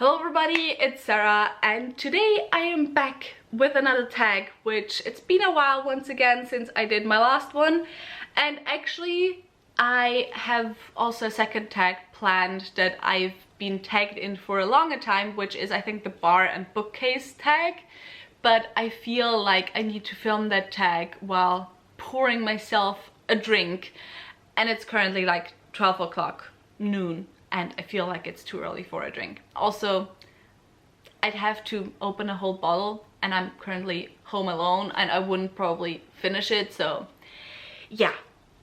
Hello everybody, it's Sarah and today I am back with another tag, which it's been a while once again since I did my last one, and actually I have also a second tag planned that I've been tagged in for a longer time, which is I think the bar and bookcase tag, but I feel like I need to film that tag while pouring myself a drink, and it's currently like 12 o'clock noon. And I feel like it's too early for a drink. Also, I'd have to open a whole bottle and I'm currently home alone and I wouldn't probably finish it. So yeah,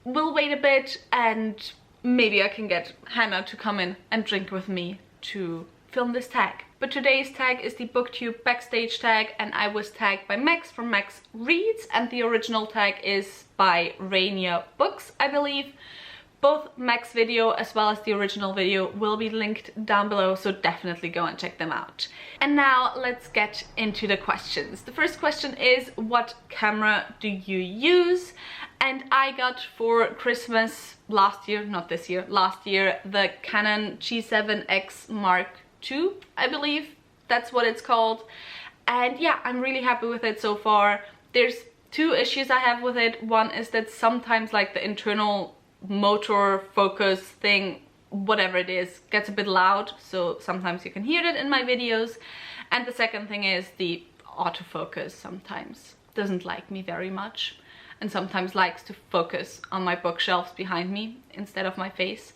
we'll wait a bit and maybe I can get Hannah to come in and drink with me to film this tag. But today's tag is the Booktube Backstage tag, and I was tagged by Max from Max Reads, and the original tag is by Rainier Books, I believe. Both Mac's video as well as the original video will be linked down below, so definitely go and check them out. And now let's get into the questions. The first question is, what camera do you use? And I got for Christmas last year, not this year, last year, the Canon G7X Mark II, I believe that's what it's called. And yeah, I'm really happy with it so far. There's two issues I have with it. One is that sometimes like the internal motor focus thing, whatever it is, gets a bit loud, so sometimes you can hear it in my videos. And the second thing is the autofocus sometimes doesn't like me very much and sometimes likes to focus on my bookshelves behind me instead of my face.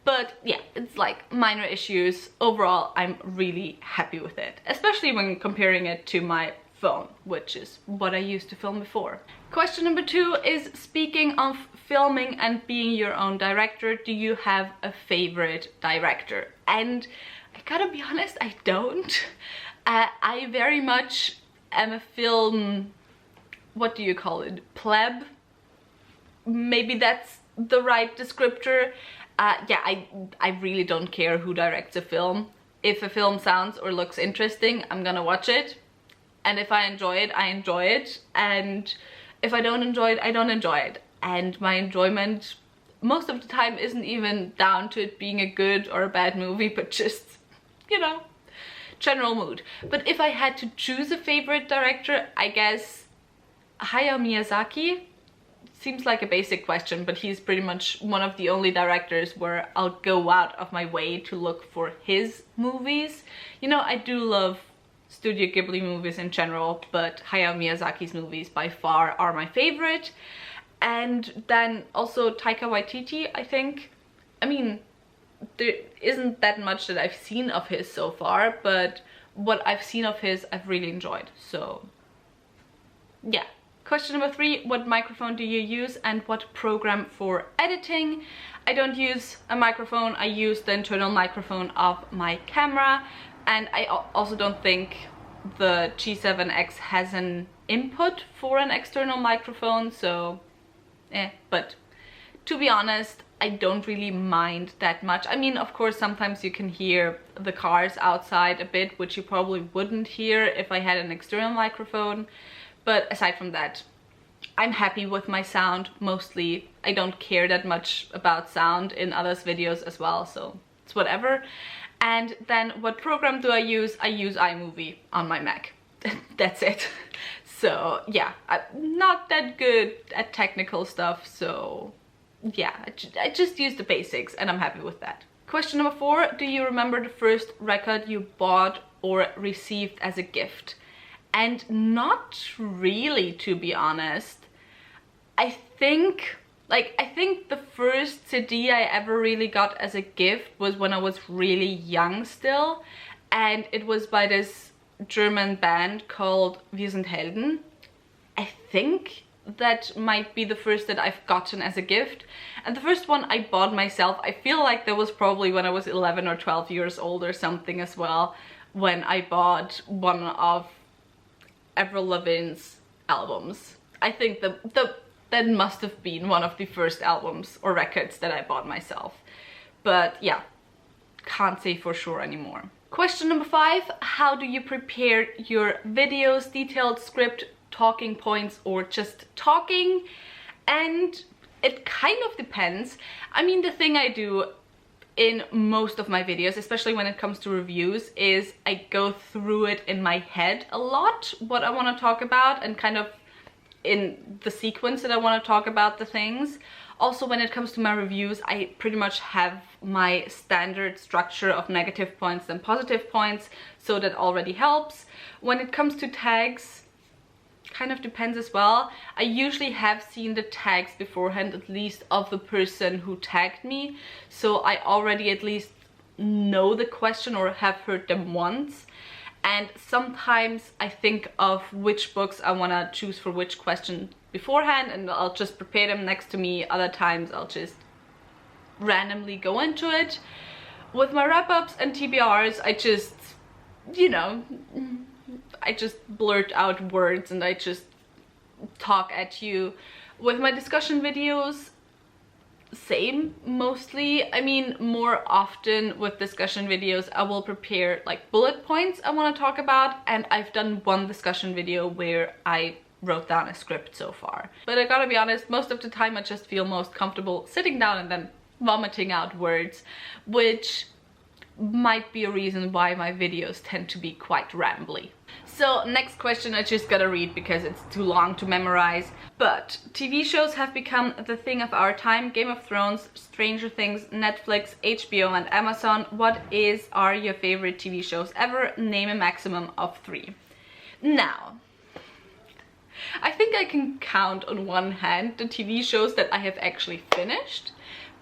But yeah, it's like minor issues. Overall, I'm really happy with it, especially when comparing it to my phone, which is what I used to film before. Question number 2 is, speaking of filming and being your own director, do you have a favorite director? And I gotta be honest, I don't. I very much am a film, what do you call it, pleb? Maybe that's the right descriptor. Yeah, I really don't care who directs a film. If a film sounds or looks interesting, I'm gonna watch it. And if I enjoy it, I enjoy it. And if I don't enjoy it, I don't enjoy it. And my enjoyment most of the time isn't even down to it being a good or a bad movie, but just, you know, general mood. But if I had to choose a favorite director, I guess Hayao Miyazaki. Seems like a basic question, but he's pretty much one of the only directors where I'll go out of my way to look for his movies. You know, I do love Studio Ghibli movies in general, but Hayao Miyazaki's movies by far are my favorite. And then also Taika Waititi, I think. I mean, there isn't that much that I've seen of his so far, but what I've seen of his I've really enjoyed, so yeah. Question number 3, what microphone do you use and what program for editing? I don't use a microphone, I use the internal microphone of my camera. And I also don't think the G7X has an input for an external microphone, so but to be honest, I don't really mind that much. I mean, of course, sometimes you can hear the cars outside a bit, which you probably wouldn't hear if I had an external microphone. But aside from that, I'm happy with my sound mostly. I don't care that much about sound in others' videos as well, so it's whatever. And then what program do I use? I use iMovie on my Mac. That's it. So yeah, I'm not that good at technical stuff, so yeah, I just use the basics and I'm happy with that. Question number 4, do you remember the first record you bought or received as a gift? And not really, to be honest. I think the first CD I ever really got as a gift was when I was really young still, and it was by this German band called Wir sind Helden. I think that might be the first that I've gotten as a gift. And the first one I bought myself, I feel like that was probably when I was 11 or 12 years old or something as well, when I bought one of Avril Lavigne's albums. I think that must have been one of the first albums or records that I bought myself. But yeah, can't say for sure anymore. Question number 5, how do you prepare your videos? Detailed script, talking points, or just talking? And it kind of depends. I mean, the thing I do in most of my videos, especially when it comes to reviews, is I go through it in my head a lot, what I want to talk about, and kind of in the sequence that I want to talk about the things. Also, when it comes to my reviews, I pretty much have my standard structure of negative points and positive points, so that already helps. When it comes to tags, kind of depends as well. I usually have seen the tags beforehand, at least of the person who tagged me, so I already at least know the question or have heard them once. And sometimes I think of which books I want to choose for which question beforehand, and I'll just prepare them next to me. Other times I'll just randomly go into it. With my wrap-ups and TBRs, I just, you know, I just blurt out words and I just talk at you. With my discussion videos, same mostly. I mean, more often with discussion videos I will prepare like bullet points I want to talk about, and I've done one discussion video where I wrote down a script so far. But I gotta be honest, most of the time I just feel most comfortable sitting down and then vomiting out words, which might be a reason why my videos tend to be quite rambly. So next question I just gotta read because it's too long to memorize. But TV shows have become the thing of our time. Game of Thrones, Stranger Things, Netflix, HBO and Amazon. What are your favorite TV shows ever? Name a maximum of 3. Now, I think I can count on one hand the TV shows that I have actually finished,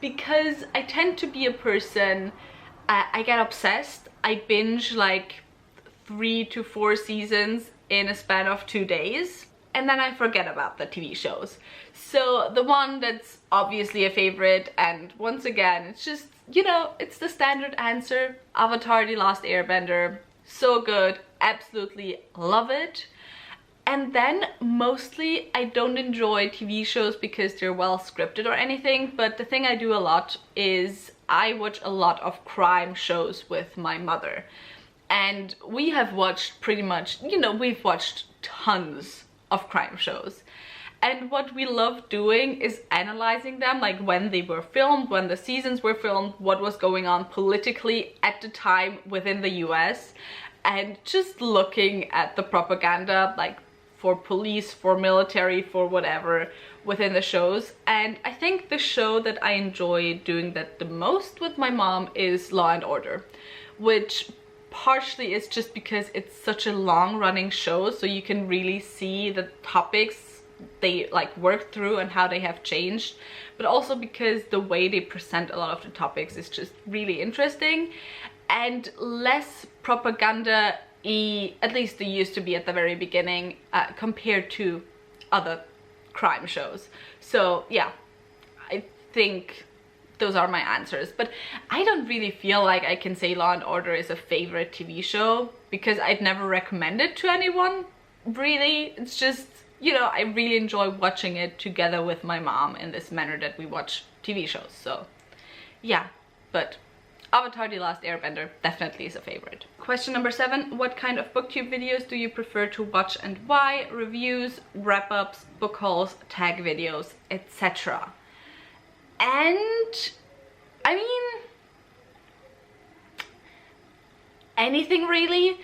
because I tend to be a person, I get obsessed. I binge like 3 to 4 seasons in a span of 2 days, and then I forget about the TV shows. So the one that's obviously a favorite, and once again, it's just, you know, it's the standard answer, Avatar: The Last Airbender. So good, absolutely love it. And then mostly I don't enjoy TV shows because they're well scripted or anything, but the thing I do a lot is I watch a lot of crime shows with my mother. And we have watched pretty much, you know, we've watched tons of crime shows. And what we love doing is analyzing them, like when they were filmed, when the seasons were filmed, what was going on politically at the time within the US, and just looking at the propaganda, like for police, for military, for whatever, within the shows. And I think the show that I enjoy doing that the most with my mom is Law and Order, which partially is just because it's such a long-running show, so you can really see the topics they like work through and how they have changed, but also because the way they present a lot of the topics is just really interesting and less propaganda-y, at least they used to be at the very beginning, compared to other crime shows. So yeah, I think those are my answers. But I don't really feel like I can say Law and Order is a favorite TV show, because I'd never recommend it to anyone, really. It's just, you know, I really enjoy watching it together with my mom in this manner that we watch TV shows. So yeah, but Avatar: The Last Airbender definitely is a favorite. Question number 7. What kind of booktube videos do you prefer to watch and why? Reviews, wrap-ups, book hauls, tag videos, etc. And I mean, anything really.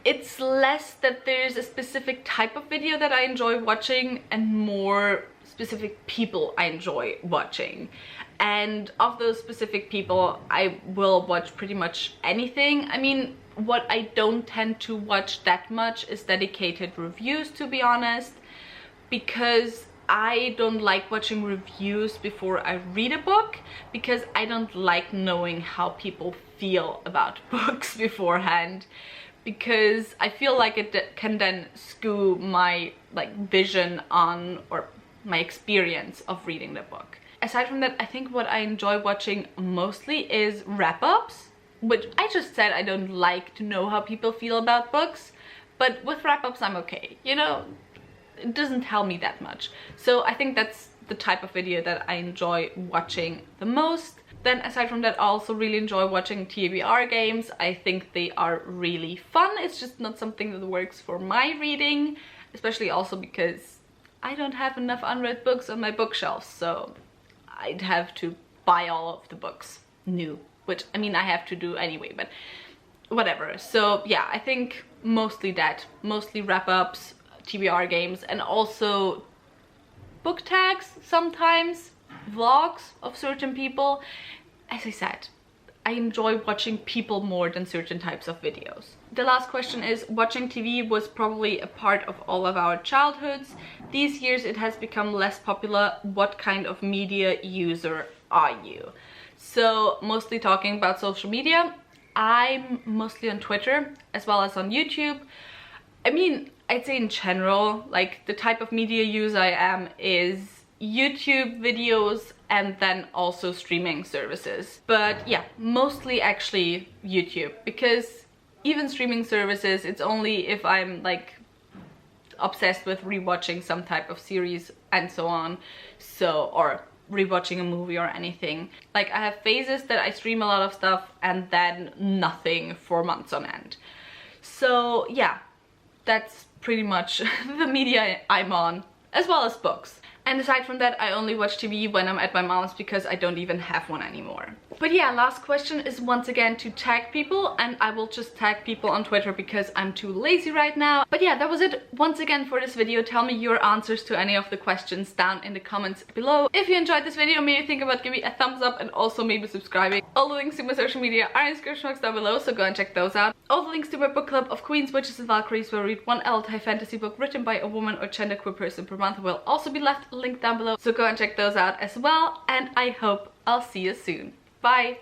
It's less that there's a specific type of video that I enjoy watching and more specific people I enjoy watching. And of those specific people, I will watch pretty much anything. I mean, what I don't tend to watch that much is dedicated reviews, to be honest, because I don't like watching reviews before I read a book, because I don't like knowing how people feel about books beforehand, because I feel like it can then skew my vision on, or my experience of reading the book. Aside from that, I think what I enjoy watching mostly is wrap-ups, which I just said I don't like to know how people feel about books, but with wrap-ups I'm okay, you know? It doesn't tell me that much. So I think that's the type of video that I enjoy watching the most. Then aside from that, I also really enjoy watching TBR games. I think they are really fun. It's just not something that works for my reading, especially also because I don't have enough unread books on my bookshelf, so I'd have to buy all of the books new which I mean I have to do anyway, but whatever. So yeah, I think mostly that, mostly wrap-ups, TBR games, and also book tags, sometimes vlogs of certain people. As I said, I enjoy watching people more than certain types of videos. The last question is, watching TV was probably a part of all of our childhoods. These years it has become less popular. What kind of media user are you? So mostly talking about social media. I'm mostly on Twitter as well as on YouTube. I mean, I'd say in general, like the type of media user I am is YouTube videos and then also streaming services. But yeah, mostly actually YouTube, because even streaming services, it's only if I'm like obsessed with rewatching some type of series and so on, so, or rewatching a movie or anything. Like I have phases that I stream a lot of stuff and then nothing for months on end. So yeah, that's pretty much the media I'm on, as well as books. And aside from that, I only watch TV when I'm at my mom's because I don't even have one anymore. But yeah, last question is once again to tag people, and I will just tag people on Twitter because I'm too lazy right now. But yeah, that was it once again for this video. Tell me your answers to any of the questions down in the comments below. If you enjoyed this video, maybe think about giving me a thumbs up and also maybe subscribing. All the links to my social media are in the description box down below, so go and check those out. All the links to my book club of Queens, Witches and Valkyries, where I read one adult high fantasy book written by a woman or genderqueer person per month, will also be left linked down below, so go and check those out as well, and I hope I'll see you soon. Bye!